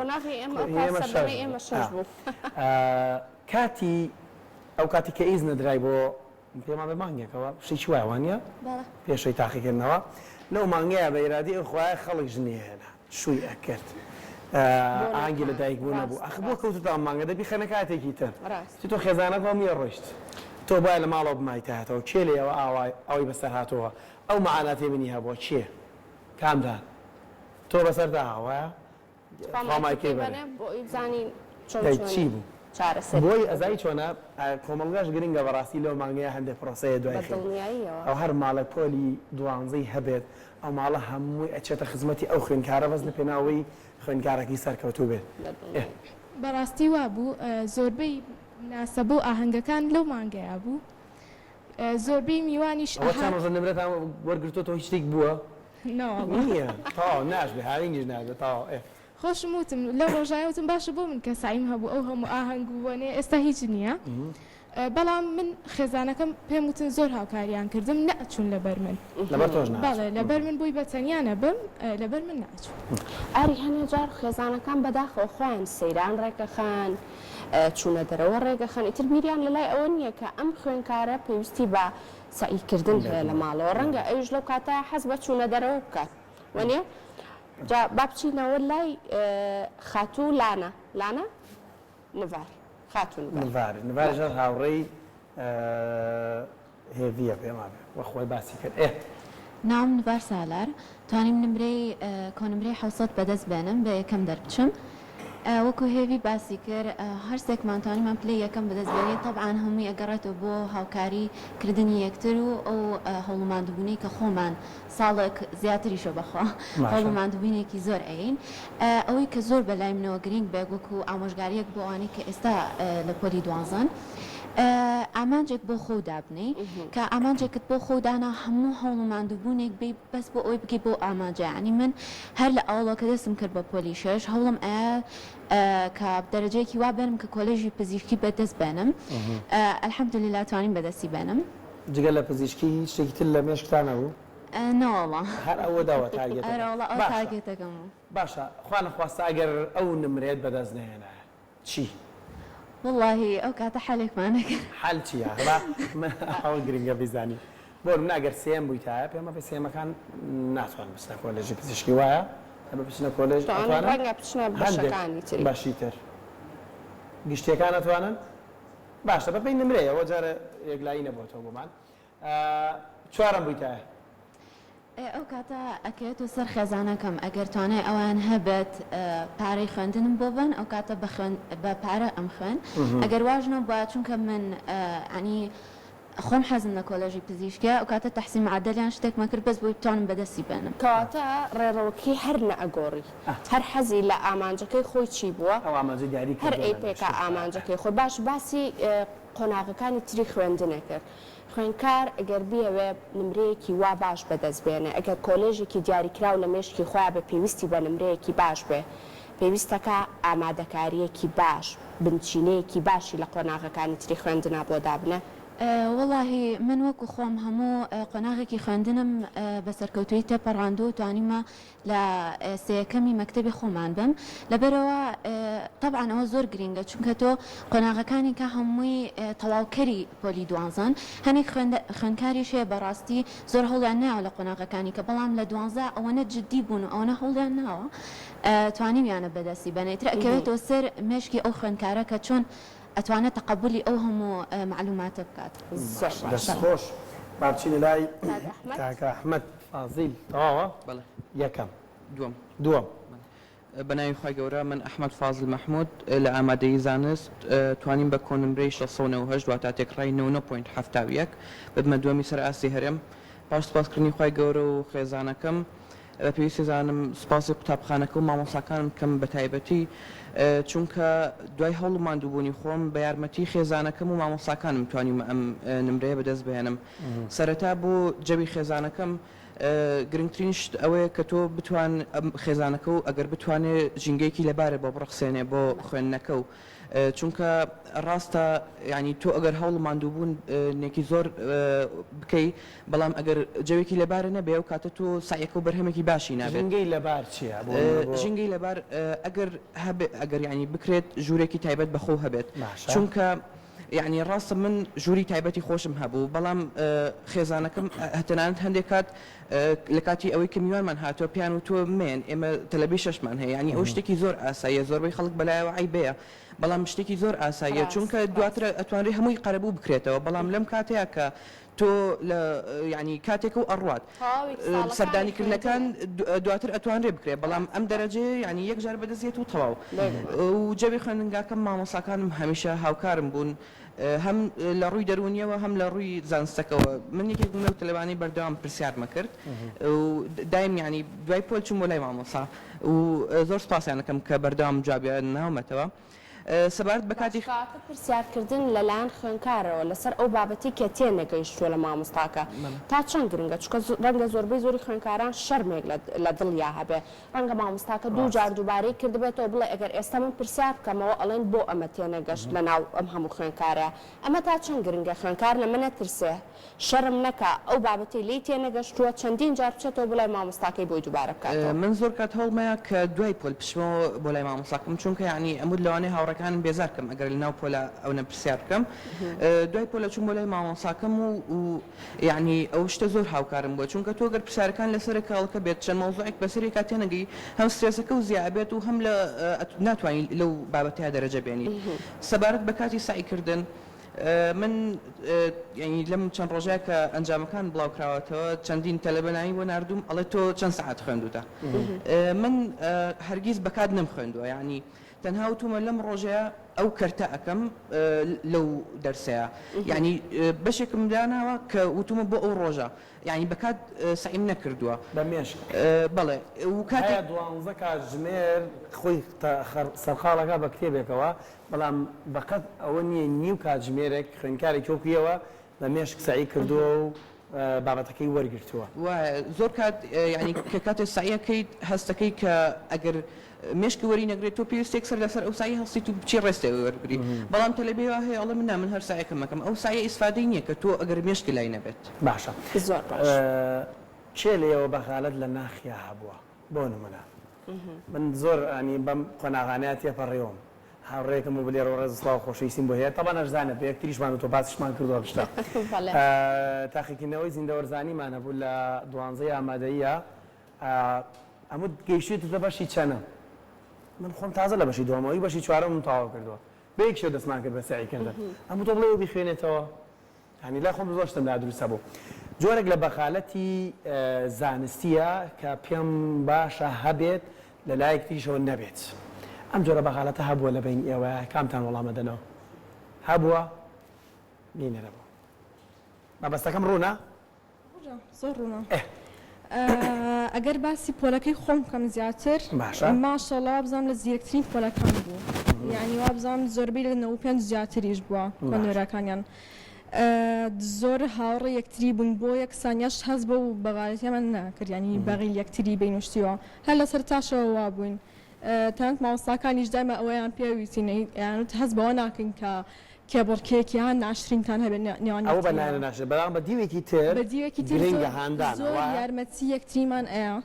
کاتی ئەو کاتی کە ئیز نەدرای بۆ پێمان بە مانگێکەوە شتێکی وایوانە پێشەی تاقیکردنەوە لەو مانگەیە بە ئیرادی خوای خەڵک ژنێهێنا شووی ئەکرد ئاگی لە دایک بوو نەبوو ئەخ بۆ کەوتتان مانگە دەبی خەنە کاتێکی تر تۆ خێزانەکە میە ڕۆیشت تۆ باید لە ماڵەوە بمایتەهاتەوە چێ لێ ئەوە ئەوەی بەسەر هاتەوە ئەو مەعاناتی منی هەبووە چییە کامدان تۆ بەسەردا هاوایە خامایکەی بەێ چی بوو بۆی ئەزای چۆنە کۆمەڵگەش گرنگە بەڕاستی لەو مانگەیە هەندێک پرۆسەیە دوای ئەو هەر ماڵە پۆلی دوانزەی هەبێت ئەو ماڵە هەمووی ئەچێتە خزمەتی ئەو خوێنکارە بەس لە پێناوەی خوێنکارێکی سەرکەوتوو بێت بەڕاستی وا بوو زۆربەی ناسەبوو ئاهەنگەکان لەو مانگەیە بوو زۆربەی میوانیش ڕۆژە نمرێتان وەرگرتۆ هیچ شتێک بووە نییە تا ناشبێ هاوینیش نابێت تا خۆشم وتم لەو ڕۆژایوتم باشە بۆ من کە سعیم هەبوو ئەو هەموو ئاهەنگ بوونێ ئێستا هیچ نییە بەڵام من خێزانەکەم پێم وتن زۆر هاوکاریان کردم نەچوون لەبەر من بەڵێ لەبەر من بووی بەتەنیانە بم لەبەر من ناچوون ئاری هەنێ جار خێزانەکان بەداخەوە خۆیان سەیران ڕێگەخان چوونە دەرەوە ڕێگەخان ئیتر بیریان لەلای ئەوە نییە کە ئەم خوێنکارە پێویستی بە سعیکردن هەیە لە ماڵەوە ڕەنگە ئەوش لەو کاتە حەز بە چوونە دەرەوە بکات وەنیە جا با بچینەوە لای خاتوو لانە نڤار نڤارژەر هاوڕێی هێڤیە پێما بێ وە خۆی باسی کرد ناوم نڤار سالار توانیم نمرەی کۆنمرەی حوسەت بەدەست بێنم بە یەکەم دەربچم وەکو هێوی باسی کرد هەرسێکمان توانیمان پلەی یەکەم بەدەست بێنێت طبعاً هەمووی ئەگەڕێتەوە بۆ هاوکاری کردنی یەکتر و ئەو هەوڵماندبوونی کە خۆمان ساڵێک زیاتریشە بەخوا هەوڵماندبوونێکی زۆر ئەین ئەوەی کە زۆر بەلای منەوە گرنگ بێ وەکو ئامۆژگاریەک بۆ ئەوانەی کە ئێستا لە پۆلی دوانزان ئامانجێک بۆ خۆ دابنی کە ئامانجێکت بۆ خۆدانا هەموو هەوڵ و ماندووبوونێک بێ بەس بۆ ئەوی بگەی بۆ ئاماجانی من هەر لە ئاوڵەکە دەستم کرد بە پۆلیشەش هەوڵم ئایا کە دەرەجەیەکی وا بێنم کە کۆلێژی پزیشکی بەدەست بێنم ئەلحەمدوللیلا توانیم بەدەستی بێنم جگە لە پزیشکی شتێکی تر لە مێشکتانە بوو ناوەڵە هەر ئەوە داوە تارگێت تارگێتەکەم باشە خوا نەخواستە ئەگەر ئەو نمرێت بەدەست نهێنا چی؟ واللهی ئەو کاتە حالێکمانەکە حال چیە؟ ئەوە گرنگە بیزانی بۆ من ئەگەر سێم بوویتایە پێمە بە سێمەکان ناتوان بچنە کۆلێژی پزیشکی وایە ئەمە بچنە کۆلێژ باشی تر گشتەکان ناتوانن؟ باشە بەپێی نمرەیە ئەوە جارە یەکلایی نەبووەوە بۆمان چوارم بوویتایە ئەو کاتە ئەکەوێت و سەر خێزانەکەم ئەگەر توانای ئەوان هەبێت پارەی خوێندنم بۆ بن ئەو کاتە بە پارە ئەم خوێن ئەگەر واژنەوە بە چونکە من ئەنی خۆم حەزم لە کۆلێژی پزیشکە ئەو کاتە تەحسین معدەلیان شتێکمە کرد بەس بۆی بتوانم بەدەستی بێنم کەواتە ڕێڕەوەکی هەر نەئەگۆڕی هەر حەزی لە ئامانجەکەی خۆی چی بووە هەر ئەیپێکە ئامانجەکەی خۆی باسی قۆناغەکانی تری خوێندنە کرد خوێنکار ئەگەر بیەوێ نمرەیەکی وا باش بەدەست بێنێ ئەگەر کۆلێژێکی دیاریکراو لە مێشکی خۆیان بە پێویستی بە نمرەیەکی باش بێ پێویستەکە ئامادەکاریەکی باش بنچینەیەکی باشی لە قۆناغەکانی تری خوێندنا بۆ دابنە واللهی من وەکو خۆم هەموو قۆناغێکی خوێندنم بە سەرکەوتوی تێپەڕاندو و توانیمە لە سەیەکەمی مەکتەبی خۆمان بم لەبەرەوە طبعاً ئەوە زۆر گرنگە چونکە تۆ قۆناغەکانی کە هەمووی تەواوکەری پۆلی دوانزان هەنێک خوێندکاریش هەیە بەڕاستی زۆر هەوڵیان ناوە لە قۆناغەکانی کە بەڵام لە دوانزە ئەوەنە جددی بوون و ئەوەنە هەوڵیان ناوە توانیمیانە بەدەستی بەنێتر ئەکەوێتەوە سەر مێشکی ئەو خوێندکارە کە چۆن ئەتوانێت تەقبولی ئەو هەموو معلوماتە بکات خۆش بابچینە لای کاکە ئەحمەد فازیل تەواوە یەکەم دووەم بەناوی خی گەورە من ئەحمەد فازل مەحموود لە ئامادەیی زانست توانیم بە کۆنمرەی 698 دواتە تێکڕای 9.71 ببمە دووەمی سەر ئاسی هەرێم پاش سپاسکردنی خی گەورە و خێزانەکەم بە پێویستی زانم سپاسی قوتابخانەکە و مامۆساکانم بکەم بە تایبەتی چونکە دوای هەوڵ و ماندووبوونی خۆم بە یارمەتی خێزانەکەم و مامۆساکانم توانیم ئەم نمرەیە بەدەست بهێنم سەرەتا بۆ جەوی خێزانەکەم گرنگترین شت ئەوەیە کە تۆ بتوان خێزانەکە و ئەگەر بتوانێت ژینگەیەکی لەبارە بۆ بڕخسێنێ بۆ خوێندنەکە و چونکە ڕاستە ینی تۆ ئەگەر هەوڵ ماندووبوون نێکی زۆر بکەی بەڵام ئەگەر جەوێکی لەبارە نەبێ و کاتە تۆ سایەکە و بەرهەمێکی باشی نابێت ژینگەی لەبار چییە ژینگەی لەبار ئەگەر ینی بکرێت ژوورێکی تایبەت بەخۆ هەبێت چونکە یعنی ڕاستە من ژووری تایبەتی خۆشم هەبوو بەڵام خێزانەکەم هەتەنانت هەندێک کات لە کاتی ئەوەی کە میوانمان هاتووە پیان و تۆ مێن ئێمە تەلەبی شەشمان هەیە ینی ئەو شتێکی زۆر ئاساییە زۆربەی خەڵک بەلایەوە عیبەیە بەڵام شتێکی زۆر ئاساییە چونکە دواتر ئەتوانێت هەمووی قەرەبوو بکرێتەوە بەڵام لەم کاتەیە کە تۆ لە ینی کاتێک و ئەڕوات سەردانیکردنەکان دواتر ئەتوانرێ بکرێت بەڵام ئەم دەرەجێ ینی یەک جار بەدەستێت و تەواو و جەوی خوێندنگاکەم مامۆساکانم هەمیشە هاوکارم بوون هەم لە ڕووی دەرونیەوە هەم لە ڕووی زانستەکەەوە من یەکێک بووم لەو تەلەبانەی بەردەوام پرسیارمە کرد و دایم ینی دوای پۆل چوم بۆ لای مامۆسا و زۆر سپاسیانەکەم کە بەردەوام جوابیان ناومەتەوە سەبارەت بە کاتی پرسیارکردن لەلایەن خوێندکارەوە لەسەر ئەو بابەتی کە تێنەگەیشتووە لە مامۆستاکە تا چەند گرنگە چکە ڕەنگە زۆربەی زۆری خوێندکاران شەرمێک لە دڵیا هەبێ ڕەنگە مامۆستاکە دوو جار دووبارەی کردبێتەوە بڵێ ئەگەر ئێستا من پرسیار بکەمەوە ئەڵێن بۆ ئەمە تێنەگەشت لە ناو ئەم هەموو خوێندکارە ئەمە تا چەند گرنگە خوێندکار لە منە ترسێ شەرم نەکە ئەو بابەتی لی تێنەگەشتووە چەندین جار بچێتەوە بڵای مامۆستاکەی بۆی دووبارە بکاتەوە من زۆر کات هەوڵمەیە کە دوای پۆل پشمەوە بۆ لای مامۆستاکەم چونکە ینی ئەمود لەوانەیە هاوڕەکانم بێزارکەم ئەگەر لە ناو پۆلە ئەو نەپرسیار بکەم دوای پۆلە چوون بۆ لای مامۆساکەم و یعنی ئەو شتە زۆر هاوکارم بووە چونکە تۆ گەر پرسیارەکان لەسەر کاڵکە بێت چەند مۆزوعێک بەسەری کاتێنەگەی هەم سترێسەکە و زیابێت و هەم لە ناتوانین لەو بابەتەیە دەرەجە بێنی سەبارەت بە کاتی سعیکردن من ینی لەم چەند ڕۆژەیە کە ئەنجامەکان بڵاوکراوەتەوە چەندین تەلەبەنایی بۆ نردوم ئەڵێ تۆ چەند سەعات خوێندوتە من هەرگیز بەکات نەم خوێندووە ینی تەنها وتومە لەم ڕۆژەیە ئەو کەرتە ئەەکەم لەو دەرسەیە یعنی بەشێکم داناوە کە وتومە بۆ ئەو ڕۆژە یعنی بەکات سعیم نەکردووە بەمێش بەڵێ و کاتێک دوانزە کاتژمێر خۆی سەرخاڵەکە بە کتێبێکەوە بەڵام بەقەت ئەوە نییە نیو کاتژمێرێک خوێنکارێک کۆکیەوە بە مێشک سعی کردووە و بابەتەکەی وەرگرتووە زۆر کات ینی کە کاتێ سایەکەیت هەستەکەی کە ئەگەر مێشکی وەری نەگرێت تۆ پێویستێک سەر لەسەر ئەو سایی هەستی و بچی ڕێستی وەرگری بەڵام تەلەبێوە هەیە ئەڵە من هەر سایەکەم مەکەم ئەو سایە ئیسفادەی نییە کە تۆ ئەگەر مێشکی لای نەبێت باشە زۆر باش چێ لێەوە بەخالت لە ناخیا هەبووە بۆ نمونە من زۆر ئەنی بەم قۆناغانەیە تێپەڕێوم هاوڕێکم و بلێر و ڕێز سڵاو خۆشەویستیم بۆ هەیە تەبا نەشزانە بە یەکتریشمان و تۆ باسیشمان کردووە گشتە تاقیکردنەوەی زیندەوەرزانیمان هەبوو لە دوانزەی ئامادەیە ئەموو گەیشتێتە بەشی چەنە من خۆم تازە لە بەشی دووەمەوەی بەشی چوارەم تاوا کردووە بەیەک شێ دەستمان کرد بە سعیکردن ئەموو تۆ بڵێ و بیخوێنێتەوە هەنی لا خۆم زۆر شتم لا دروستە بوو جۆرێک لە بەخالەتی زانستیە کە پێم باشە هەبێت لە لایەک تریشەوە نەبێت ئەم جۆرە بەخالەتە هەبووە لە بین ئێوە کامتان وەڵامەدەنەوە هەبووە نینە نەبوو مەبەستەکەم ڕوونە زۆر ڕوونە ئەگەر باسی پۆلەکەی خۆم بکەم زیاتر ماشەڵا بزانام لە زیرەکترین پۆلەکان بوو یعنی وا بزانام زۆربەی لە 95 زیاتریش بووە خوێنەرەکانیان زۆر هاوڕێ یەکتری بوون بۆ یەک سانیاش هەز بە و بەغارەتیامان ناکرد ینی بەغیل یەکتری بینوشتیەوە هەر لەسەر تاشەوە وا بووین تەنانەت مامۆستاکانیش دایمە ئەوەیان پێویستین یانت هەز بەوە ناکەین کە کێبڕکێکی هەان ناشرینتان هەبێت نێوان ئەو بەنایە ناشر بەڵام بە دیوێکی تر بە دیوێکی تر زۆر یارمەتی یەکتریمان ئەیە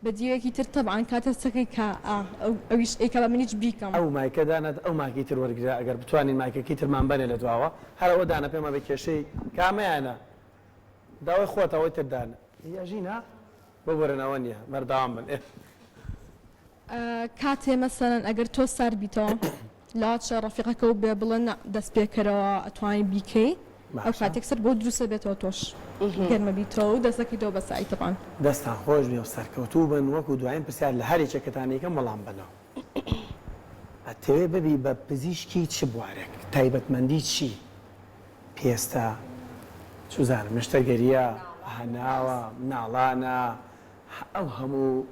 بە دیوێکی تر تەبعان کاتەستەکەی کە ئەویش ئەیکە بە منیش بیکەم ئەو مایکەدانت ئەو ماکی تر وەرگرا ئەگەر بتوانین مایکەکی ترمان بنێ لە دواوە هەرەوە دانە پێمە بە کێشەی کامەیانە داوای خۆتەوەی تردانە یاژینە بۆ بەرەنەوە نییە بەردەوام بن کاتێ مەسەرەن ئەگەر تۆ سەر بیتەوە لاچە ڕەفیقەکە و بێ بڵێن دەست پێکەرەوە ئەتوانی بیکەی ئەو کاتێک سەر بۆ دروستە بێتەوە تۆش گەرمە بیتەوە و دەستەکەیتەوە بە سای تەبان دەستان خۆش بێ و سەرکەوتوو بن وەکو دوایین پرسیار لە هەرێکێکەکەتانێکم وەڵام بنەوە ئەتەوێ ببی بە پزیشکی چ بوارێک تایبەتمەندی چی پێستە چوزانم نیشتەگەریە هەناوە ناڵانە ئەو هەموو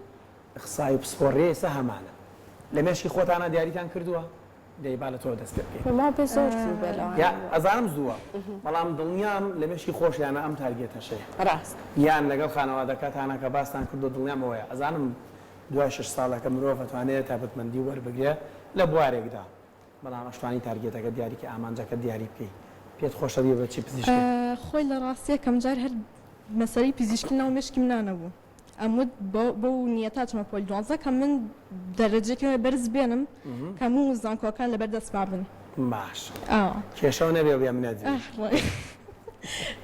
قسای و پسپۆڕێسە هەمانە لە مێشکی خۆتانە دیاریتان کردووە دەیبا لە تۆ دەست پێ بکەیت ئەزانم زووە بەڵام دڵنیام لە مێشکی خۆشیانە ئەم تارگێتەشەیە ڕاست یان لەگەڵ خانەوادەکەتانە کە باستان کردو دڵنیامەوەیە ئەزانم دوای 6 ساڵەکە مرۆڤ ئەتوانێت تایبەتمەندی وەربگرێ لە بوارێکدا بەڵام ئەشتوانی تارگێتەکە دیاریکە ئامانجەکە دیاری بکەیت پێت خۆشە بێ بەچی پزیشکی خۆی لە ڕاستیە کەم جار هەر مەسەری پزیشکی ناو مێشکی منانەبوو ئەمود بۆ نیەتا چمە پۆل دوانزە کە من دەرەجێکەوە بەرز بێنم کە هەموو زانکۆکان لەبەر دەست بابن باش کێشەوە نەبێ بێ منێت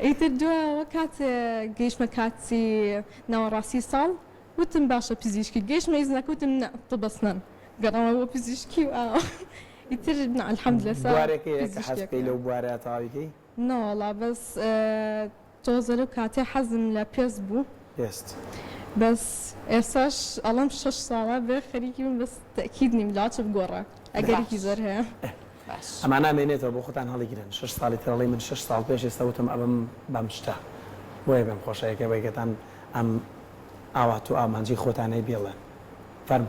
ئیتر دووە کاتێ گەیشتمە کاتی ناوەڕاستی ساڵ وتم باشە پزیشکی گەیشتمە ئیزنەکە وتم تبەسنن گەڕەمە بۆ پزیشکی و ئیتر الحەمدلله بوارێکەیە حەز بکەی لەو بوارەیە تاویکەی ناوەڵا بەس تۆزە لەو کاتێ حەزم لە پێست بوو بەس ئێساش ئەڵام 6 ساڵە بێ خەریکی من بەس تەکید نیم لاچە بگۆڕە ئەگەرێکی زۆر هەیە ئەمان نامێنێتەوە بۆ خۆتان هەڵیگرن 6 ساڵی ترەڵی من 6 ساڵ پێش ئێستا وتم ئەبم بەم شتە بۆیە بێم خۆشەیەکە بەیگەتان ئەم ئاوات و ئامانجی خۆتانەی بێڵێن فەرم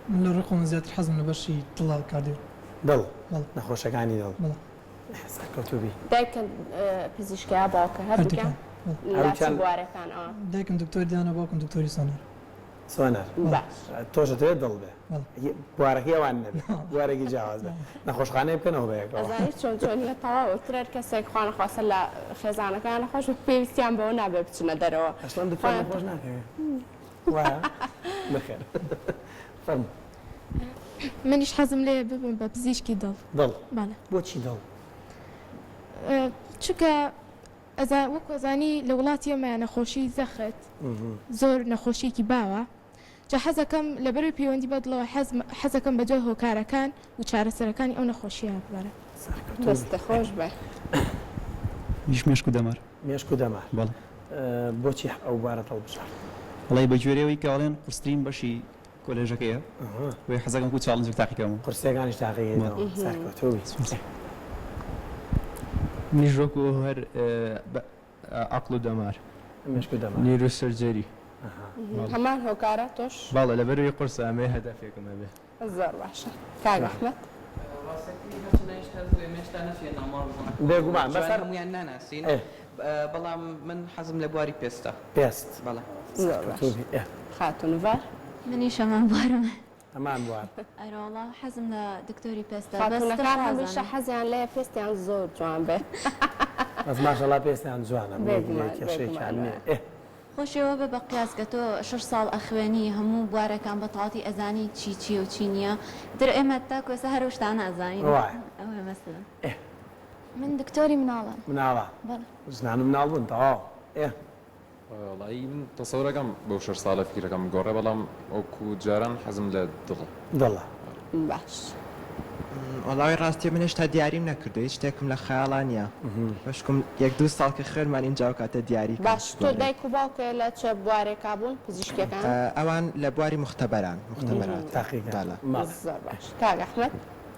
من لە ڕێخۆم زیاتر حەزم لە بەشی دڵ کاردیۆ دڵ نەخۆشەکانی دڵ سەرکەوتوبی دایکە پزیشکیا باوکە هەردووکیان بوارەکان دایکم دکتۆری دانا باوکم دکتۆری سۆنەر سۆنەر تۆشە دەوێت دڵ بێ بوارەکەی ئەوان نەبێت بوارێکی جیاواز بێ نەخۆشخانەی بکەنەوە بەیەکەوە چۆن چۆنیە تەواو ترێت کەسێک خوانە خواستە لە خێزانەکان نەخۆش پێویستیان بەوە نابێ بچنە دەرەوە ئەسڵان دکتۆر نەخۆش ناکەوێت وایە بخێر فەرموو منیش حەزم لێ ببم بە پزیشکی دڵ بۆچی دڵ چونکە وەکو ئەزانی لە وڵاتی ئەمە نەخۆشی زەخت زۆر نەخۆشیێکی باوە جا حەزەکەم لەبەروی پەیوەندی بە دڵەوە حەزەکەم بە دوای هۆکارەکان و چارەسەرەکانی ئەو نەخۆشیە ببارە دەستە خۆش بە مێشک و دەمار مێشک و دەمار بۆچی ئەو بارە دڵ بژار وڵی بە گوێرەوەی کاڵێن قرسترین بەشی کۆلێژەکەیە وی حەزەکەم کو چاڵنجێک تاقیکەم قورسەکانیش تاقیەوە سەرکەوتووی نیژۆک و هەر عقل و دەمار نیرو سەرجەری هەمان هۆکارە تۆش باڵە لەبەروی قورس ئەمێ هەدەفێکم هەبێ زۆر باشە کاک ئەحمەد بێگومان بەسەر هەمویان ناناسین بەڵام من حەزم لە بواری پێستە پێست بەڵێ زۆر باش خاتونڤار منیش هەمان بوارم هەمان بوار ئەرۆڵا حەزم لە دکتۆری پێستە خاتونەکان هەمیشە حەزیان لێ پێستیان زۆر جوان بێ بەس ماشەڵا پێستیان جوانە کێشەیەکیان نییە خۆشیەوە بە بە قیاسکە تۆ 6 ساڵ ئەخوێنی هەموو بوارەکان بە تاڵی ئەزانی چی و چی نییە در ئێمە تا کوێسە هەر شتان ئازانین ئەوە مەسەلا من دکتۆری مناڵە ژنان مناڵ بوون تەواو وڵی من تەسەورەکەم بەو 6 ساڵە فکرەکەم گۆڕێ بەڵام وەکو جاران حەزم لە دڵە باش وڵاوی ڕاستی من هێشتا دیاریم نەکردو هیچ شتێکم لە خەیاڵانە بەشکم 1-2 ساڵ کە خوێنمان اینجا کاتە دیاری باش تۆ دایک و باوکە لە چه بوارێکا بوون پزیشکەکان ئەوان لە بواری مختبەران مختبەرات تاقیقاڵە زۆر باش کاک ئەحمەد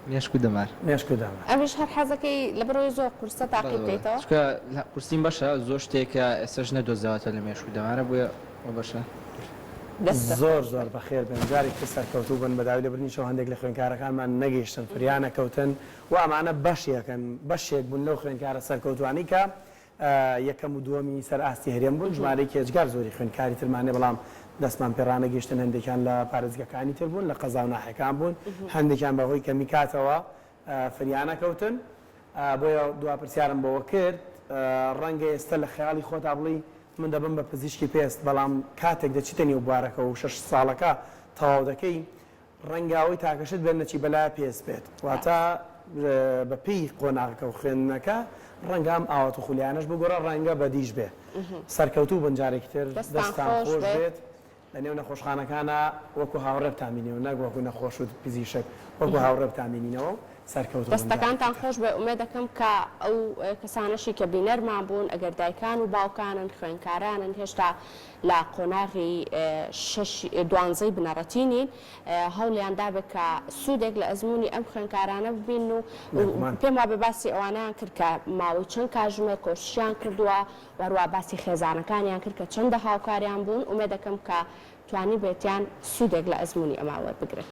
مێشک و دەمار مێشک و دەمار ئەمیش هەر حەزەکەی لە بەرەوەی زۆر قورسە تاقیب بکەیتەوە قورسیم بەشە زۆر شتێکە ئێستاش نەدۆزاوەتە لە مێشک و دەمارە بووە بەشە زۆر بەخێر بن جارێک کە سەرکەوتوو بن بەداوی لەبرنیشەوە هەندێک لە خوێنکارەکانمان نەگەیشتن فریان نەکەوتن و ئەمانە بەشێکن بەشێک بوون لەو خوێنکارە سەرکەوتوانی کە یەکەم و دووەمی سەر ئاستی هەرێم بوون ژمارەی کێجگار زۆری خوێنکاری ترمانێ بەڵام دەستمان پێڕانە گەیشتن هەندێکیان لە پارێزگەکانی تر بوون لە قەزا و ناحەکان بوون هەندێکیان بەهۆی کەمی کاتەوە فریانە کەوتن بۆیە دواپرسیارم بەوە کرد ڕەنگە ئێستا لە خەیاڵی خۆتا بڵی من دەبم بە پزیشکی پێست بەڵام کاتێک دەچیتە نێو بوارەکە و 6 ساڵەکە تەواو دەکەی ڕەنگاوی تاکەشت بێن نەچی بەلای پێست بێت واتە بەپی قۆناغەکە و خوێندنەکە ڕەنگام ئاوات و خولیانش بگۆڕە ڕەنگە بەدیش بێ سەرکەوتوو بنجارێکی تر دەستان خۆش بێت لە نێو نەخۆشخانەکانە وەکو هاوڕێ بتامینەوە نەک وەکو نەخۆش و پزیشک وەکو هاوڕێ بتامینینەوە دەستەکانتان خۆش بێ ئومێ دەکەم کە ئەو کەسانەشی کە بینەرمان بوون ئەگەر دایکان و باوکانن خوێنکارانن هێشتا لە قۆناغی 12 بنەڕەتینین هەوڵیان دابێت کە سوودێک لە ئەزمموی ئەم خوێنکارانە ببین و پێم وا بە باسی ئەوانیان کرد کە ماوەی چەند کاژمێ کۆشیان کردووە وەروە باسی خێزانەکانیان کرد کە چەندە هاوکاریان بوون ئومێ دەکەم کە توانی بێتیان سوودێک لە ئەزمموی ئەماوە بگرن